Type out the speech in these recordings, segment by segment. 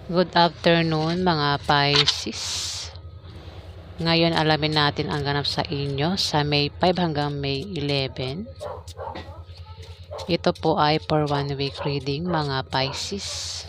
Good afternoon mga Pisces. Ngayon alamin natin ang ganap sa inyo sa May 5 hanggang May 11. Ito po ay for 1 week reading mga Pisces.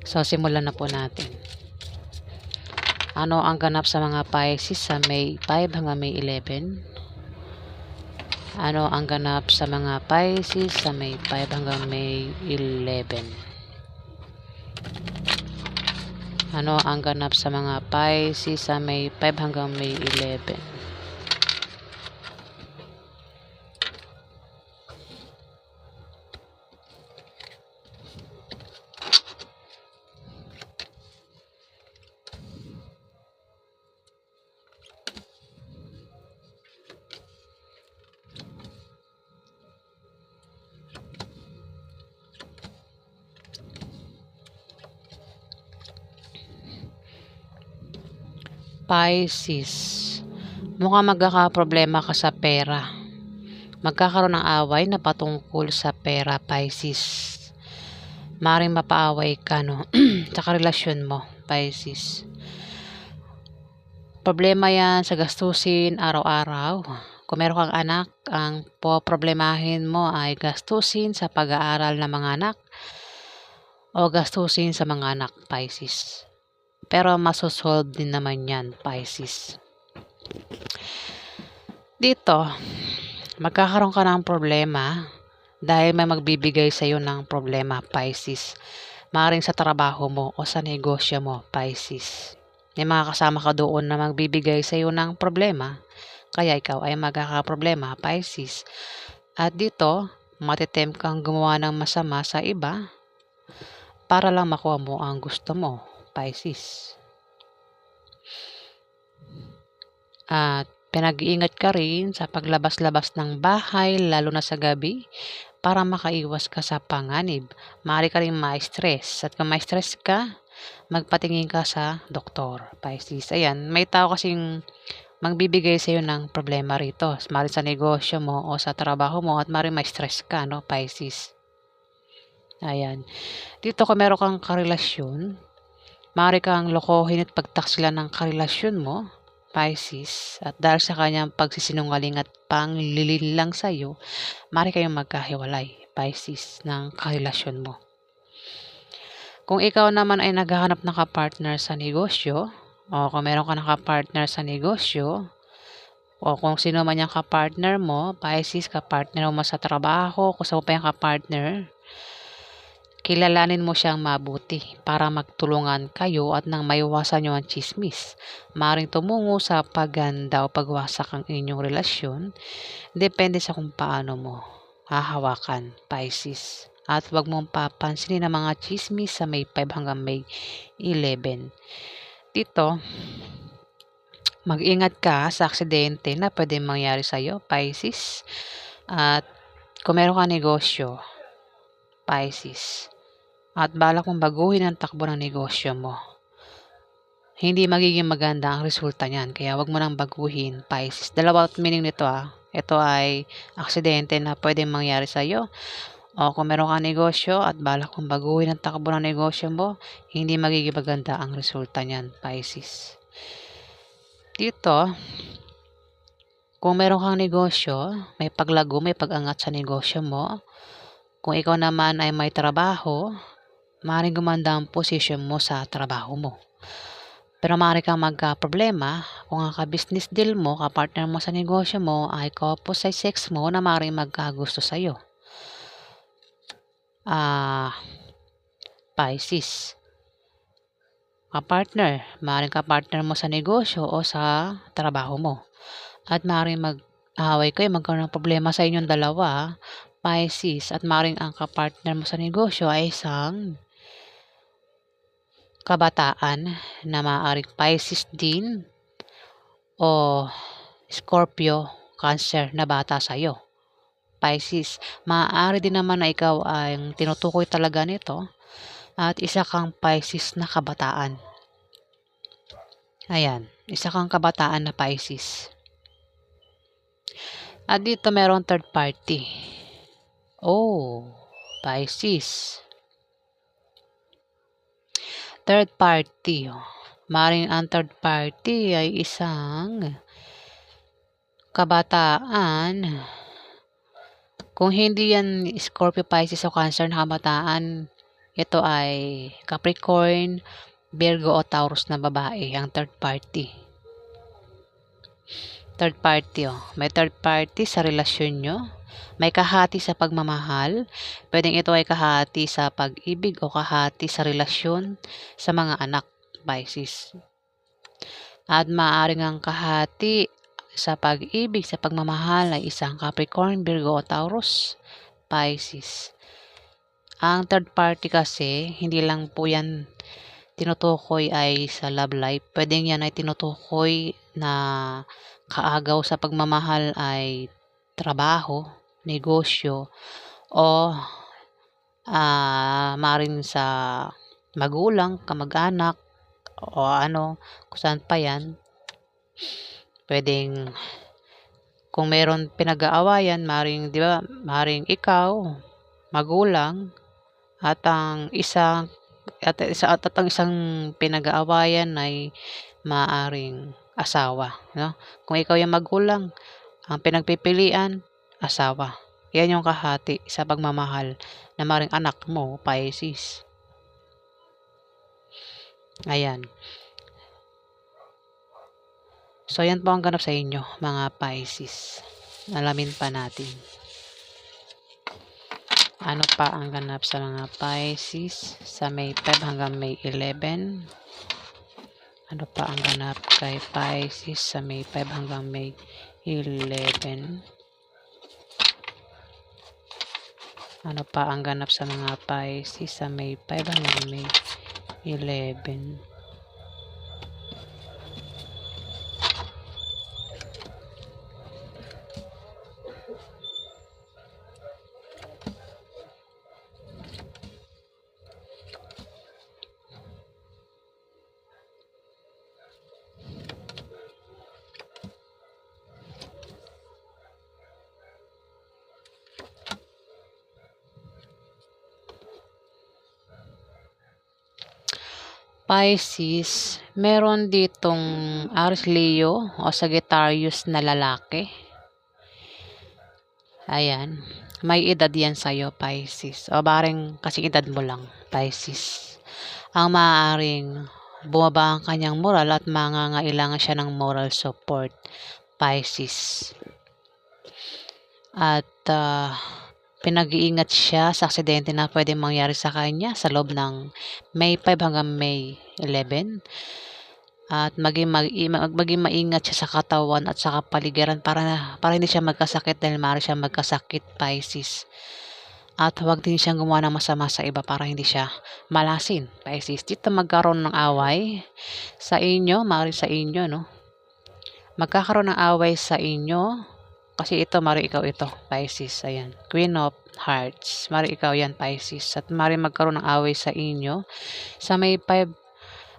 So simulan na po natin. Ano ang ganap sa mga Pisces sa May 5 hanggang May 11? Ano ang ganap sa mga Pisces sa May 5 hanggang May 11? Ano ang ganap sa mga Pisces sa May 5 hanggang May 11? Pisces, mukhang magkakaproblema ka sa pera. Magkakaroon ng away na patungkol sa pera, Pisces. Maring mapaaway ka, no? Sa karelasyon mo, Pisces. Problema yan sa gastusin araw-araw. Kung meron kang anak, ang problemahin mo ay gastusin sa pag-aaral ng mga anak o gastusin sa mga anak, Pisces. Pero masosolve din naman yan, Pisces. Dito, magkakaroon ka ng problema dahil may magbibigay sa iyo ng problema, Pisces. Maaaring sa trabaho mo o sa negosyo mo, Pisces. May mga kasama ka doon na magbibigay sa iyo ng problema, kaya ikaw ay magkakaproblema, Pisces. At dito, matitempt kang gumawa ng masama sa iba para lang makuha mo ang gusto mo, Pisces. At pinag-iingat ka rin sa paglabas-labas ng bahay, lalo na sa gabi, para makaiwas ka sa panganib. Maaari ka rin ma-stress. At kung ma-stress ka, magpatingin ka sa doktor, Pisces. Ayan, may tao kasing magbibigay sa iyo ng problema rito. Maaari sa negosyo mo o sa trabaho mo at maaari ma-stress ka, no, Pisces. Ayan. Dito kung meron kang karelasyon, maaari kang lokohin at pagtaksilan ng karelasyon mo, Pisces, at dahil sa kanyang pagsisinungaling at panglilin lang sa iyo, maaari kayong magkahiwalay, Pisces, ng karelasyon mo. Kung ikaw naman ay naghahanap ng kapartner sa negosyo, o kung meron ka ng kapartner sa negosyo, o kung sino man yung kapartner mo, Pisces, kapartner mo sa trabaho, kung saan mo pa yung kapartner, kilalanin mo siyang mabuti para magtulungan kayo at nang maiwasan nyo ang chismis. Maring tumungo sa pagganda o pagwasak ang inyong relasyon. Depende sa kung paano mo hahawakan, Pisces. At huwag mong papansinin ang mga chismis sa May 5 hanggang May 11. Dito, mag-ingat ka sa aksidente na pwede mangyari sa iyo, Pisces. At kung meron ka negosyo, Pisces, at balak mong baguhin ang takbo ng negosyo mo, hindi magiging maganda ang resulta niyan. Kaya wag mo nang baguhin, Pisces. Dalawa meaning nito Ito ay aksidente na pwedeng mangyari sa iyo. O kung meron kang negosyo at balak mong baguhin ang takbo ng negosyo mo, hindi magiging maganda ang resulta niyan, Pisces. Dito, kung meron kang negosyo, may paglago, may pag-angat sa negosyo mo. Kung ikaw naman ay may trabaho, maaaring gumanda ang posisyon mo sa trabaho mo. Pero maaari kang magka-problema kung ang ka-business deal mo, ka-partner mo sa negosyo mo ay opposite sex mo na maaaring magkagusto sa iyo. Pisces, ka-partner, maaaring ka-partner mo sa negosyo o sa trabaho mo. At maaaring mag-away kayo, magkaroon ng problema sa inyong dalawa, Pisces, at maaaring ang ka-partner mo sa negosyo ay isang kabataan na maaaring Pisces din o Scorpio, Cancer na bata sa iyo, Pisces. Maaari din naman na ikaw ay tinutukoy talaga nito at isa kang Pisces na kabataan. Ayan, isa kang kabataan na Pisces. At dito merong third party. Oh, Pisces. Third party. Maring ang third party ay isang kabataan. Kung hindi yan Scorpio, Pisces o Cancer na kabataan, ito ay Capricorn, Virgo o Taurus na babae, ang third party. Third party, may third party sa relasyon nyo. May kahati sa pagmamahal. Pwedeng ito ay kahati sa pag-ibig o kahati sa relasyon sa mga anak, Pisces. At maaaring ang kahati sa pag-ibig, sa pagmamahal ay isang Capricorn, Virgo o Taurus, Pisces. Ang third party kasi, hindi lang po yan tinutukoy ay sa love life. Pwedeng yan ay tinutukoy na kaagaw sa pagmamahal ay trabaho, negosyo, o maaaring sa magulang, kamag-anak, o kung saan pa yan. Pwedeng, kung meron pinag-aawayan, maaaring, di ba, maaaring ikaw, magulang, at ang isang pinag-aawayan ay maaaring asawa, no? Kung ikaw yung magulang, ang pinagpipilian, asawa. Yan yung kahati sa pagmamahal na maaaring anak mo, Pisces. Ayan. So, yan po ang ganap sa inyo, mga Pisces. Alamin pa natin. Ano pa ang ganap sa mga Pisces sa May 5 hanggang May 11? Ano pa ang ganap kay Pisces sa May 5 hanggang May 11? Ano pa ang ganap sa mga Pisces sa May 5 hanggang May 11? Pisces, meron ditong Aries, Leo o Sagittarius na lalaki. Ayan. May edad yan sa'yo, Pisces. O baring kasing edad mo lang, Pisces. Ang maaaring bumaba ang kanyang moral at mangangailangan siya ng moral support, Pisces. At pinag-iingat siya sa aksidente na pwede mangyari sa kanya sa loob ng May 5 hanggang May 11. At maging maingat siya sa katawan at sa kapaligiran para hindi siya magkasakit dahil maaari siya magkasakit, Pisces. At huwag din siyang gumawa ng masama sa iba para hindi siya malasin, Pisces. Dito magkaroon ng away sa inyo, maaari sa inyo, no? Magkakaroon ng away sa inyo kasi ito, maaari ikaw ito, Pisces. Ayan, Queen of Hearts. Maaari ikaw yan, Pisces. At maaari magkaroon ng away sa inyo sa May 5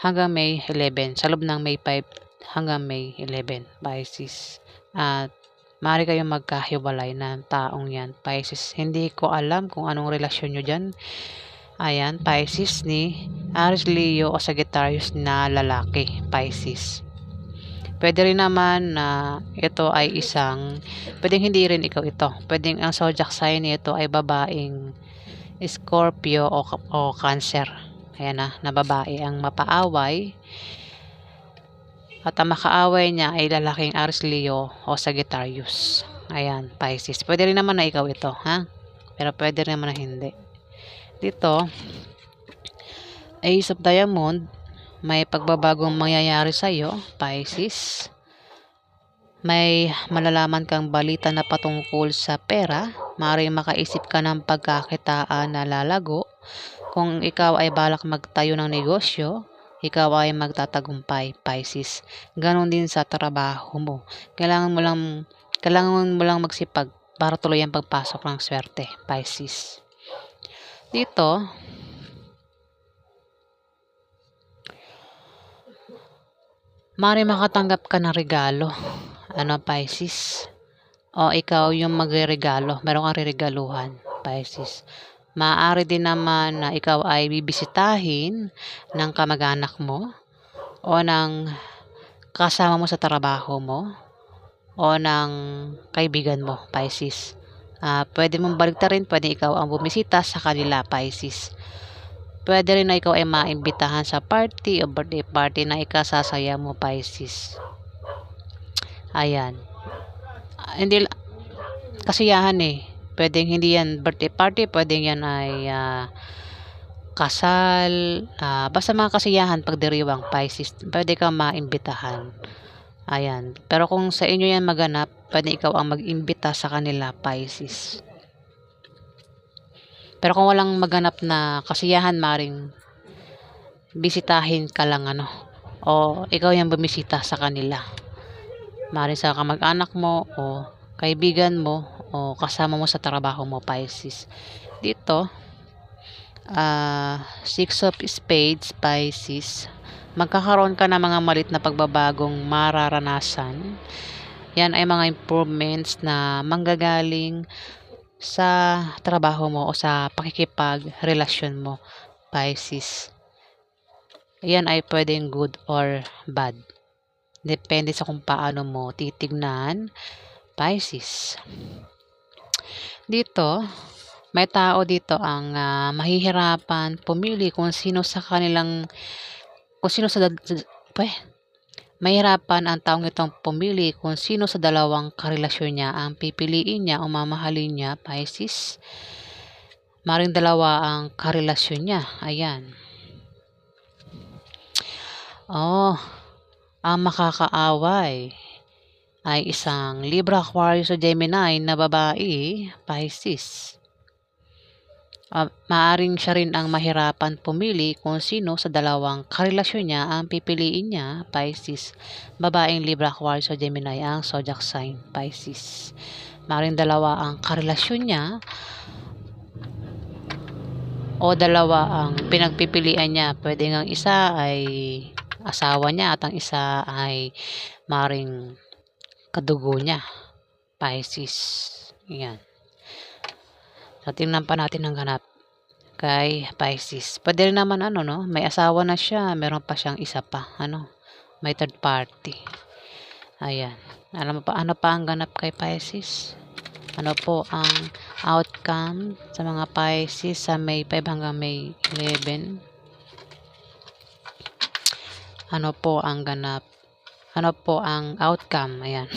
hanggang May 11. Sa loob ng May 5 hanggang May 11, Pisces. At maaari kayong magkahiwalay ng taong yan, Pisces. Hindi ko alam kung anong relasyon nyo dyan. Ayan, Pisces ni Aries, Leo o Sagittarius na lalaki, Pisces. Pwede rin naman na ito ay pwedeng hindi rin ikaw ito. Pwedeng ang zodiac sign nito ay babaeng Scorpio o Cancer. Ayan na babae ang mapaaway. At ang makaaway niya ay lalaking Aries, Leo o Sagittarius. Ayan, Pisces. Pwede rin naman na ikaw ito, ha? Pero pwede rin naman na hindi. Dito, Ace of Diamond, may pagbabagong mangyayari sa iyo, Pisces. May malalaman kang balita na patungkol sa pera. Maaaring makaisip ka ng pagkakitaan na lalago. Kung ikaw ay balak magtayo ng negosyo, ikaw ay magtatagumpay, Pisces. Ganon din sa trabaho mo. Kailangan mo lang magsipag para tuloy ang pagpasok ng swerte, Pisces. Dito, maaari makatanggap ka ng regalo. Pisces? O ikaw yung magre-regalo. Meron kang reregaluhan. Pisces. Maaari din naman na ikaw ay bibisitahin ng kamag-anak mo o ng kasama mo sa trabaho mo o ng kaibigan mo, Pisces. Pwede mong baliktarin, pwede ikaw ang bumisita sa kanila, Pisces. Pwede rin na ikaw ay maimbitahan sa party o birthday party na ikasasaya mo, Pisces. Ayan. Hindi kasiyahan eh. Pwedeng hindi yan birthday party, pwedeng yan ay kasal, basta mga kasiyahan pagdiriwang, Pisces. Pwede kang maimbitahan. Ayan. Pero kung sa inyo yan maganap, pwede ikaw ang mag-imbita sa kanila, Pisces. Pero kung walang maganap na kasiyahan, maring bisitahin ka lang o ikaw yung bumisita sa kanila. Maring sa kamag-anak mo o kaibigan mo o kasama mo sa trabaho mo, Pisces. Dito, Six of Spades, Pisces. Magkakaroon ka ng mga malit na pagbabagong mararanasan. Yan ay mga improvements na manggagaling sa trabaho mo o sa pakikipagrelasyon mo, Pisces. Yan ay pwedeng good or bad. Depende sa kung paano mo titignan, Pisces. Dito, may tao dito ang mahihirapan pumili kung sino sa mahirapan ang taong itong pumili kung sino sa dalawang karelasyon niya ang pipiliin niya o mamahalin niya, Pisces. Maring dalawa ang karelasyon niya. Ayan. Ang makakaaway ay isang Libra, Aquarius o Gemini na babae, Pisces. Maaring siya rin ang mahirapan pumili kung sino sa dalawang karelasyon niya ang pipiliin niya, Pisces. Babaeng Libra, Aquarius o Gemini ang zodiac sign, Pisces. Maaring dalawa ang karelasyon niya o dalawa ang pinagpipilian niya. Pwede ngang isa ay asawa niya at ang isa ay maring kadugo niya, Pisces. Yan. So, tingnan pa natin ang ganap kay Pisces. Pwede rin naman may asawa na siya, meron pa siyang isa pa, may third party. Ayan. Alam mo pa, ano pa ang ganap kay Pisces? Ano po ang outcome sa mga Pisces sa May 5 hanggang May 11? Ano po ang ganap? Ano po ang outcome? Ayan.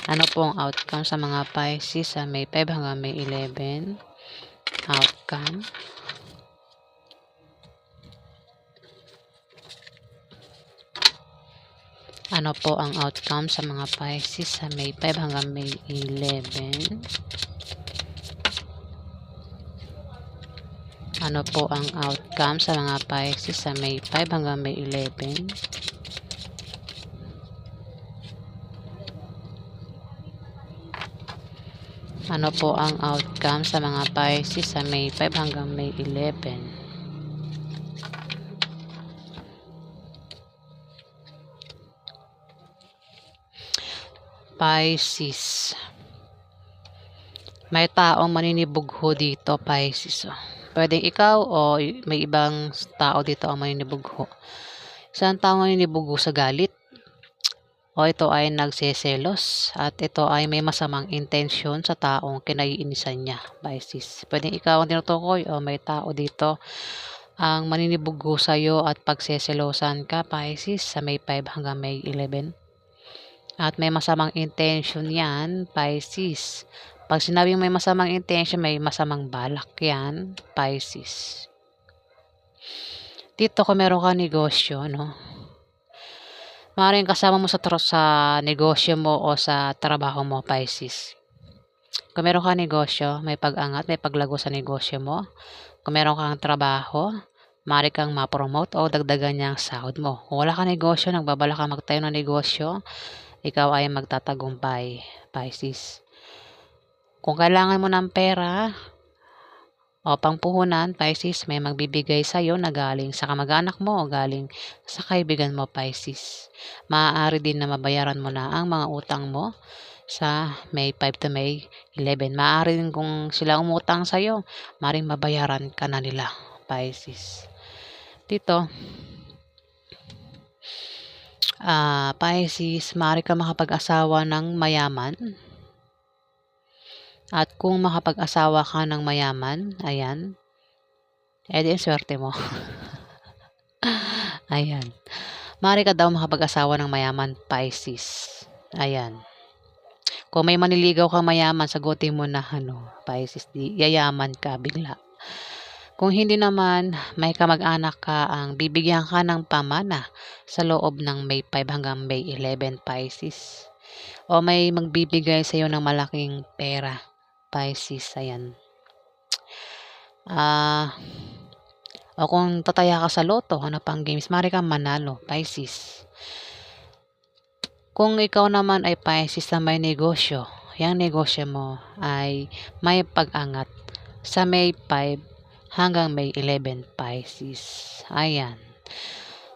Ano po ang outcome sa mga Pisces sa May 5 hanggang May 11? Outcome. Ano po ang outcome sa mga Pisces sa May 5 hanggang May 11? Ano po ang outcome sa mga Pisces sa May 5 hanggang May 11? Ano po ang outcome sa mga Pisces sa May 5 hanggang May 11? Pisces. May taong maninibugho dito, Pisces. Pwedeng ikaw o may ibang tao dito ang maninibugho. Isang tao maninibugho sa galit. O ito ay nagseselos at ito ay may masamang intensyon sa taong kinaiinisan niya, Pisces. Pwedeng ikaw ang tinutukoy o may tao dito ang maninibugho sa iyo at pagseselosan ka, Pisces, sa May 5 hanggang May 11. At may masamang intensyon yan, Pisces. Pag sinabing may masamang intensyon, may masamang balak yan, Pisces. Dito kung meron ka negosyo, maaaring kasama mo sa negosyo mo o sa trabaho mo, Pisces. Kung meron kang negosyo, may pag-angat, may paglago sa negosyo mo. Kung meron kang trabaho, maaari kang ma-promote o dagdagan niya ang sahod mo. Kung wala kang negosyo, nagbabala ka magtayo ng negosyo, ikaw ay magtatagumpay, Pisces. Kung kailangan mo ng pera o pangpuhunan, Pisces, may magbibigay sa iyo na galing sa kamag-anak mo o galing sa kaibigan mo, Pisces. Maaari din na mabayaran mo na ang mga utang mo sa May 5 to May 11. Maaari rin kung sila umutang sa'yo, maaaring mabayaran ka na nila, Pisces. Dito, Pisces, maaari ka makapag-asawa ng mayaman. At kung makapag-asawa ka ng mayaman, ayan, edi ang swerte mo. Ayan. Maaari ka daw makapag-asawa ng mayaman, Pisces. Ayan. Kung may maniligaw kang mayaman, sagutin mo na Pisces, di yayaman ka bigla. Kung hindi naman, may kamag-anak ka ang bibigyan ka ng pamana sa loob ng May 5 hanggang May 11, Pisces. O may magbibigay sa iyo ng malaking pera, Pisces, ayan. O kung tataya ka sa loto, pang games, maaari kang manalo, Pisces. Kung ikaw naman ay Pisces na may negosyo, yung negosyo mo ay may pag-angat sa May 5 hanggang May 11, Pisces. Ayan.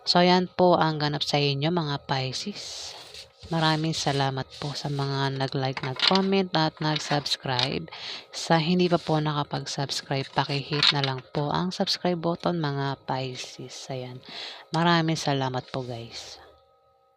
So, yan po ang ganap sa inyo, mga Pisces. Maraming salamat po sa mga nag-like, nag-comment at nag-subscribe. Sa hindi pa po nakapag-subscribe, paki-hit na lang po ang subscribe button, mga Pisces. Ayan. Maraming salamat po, guys.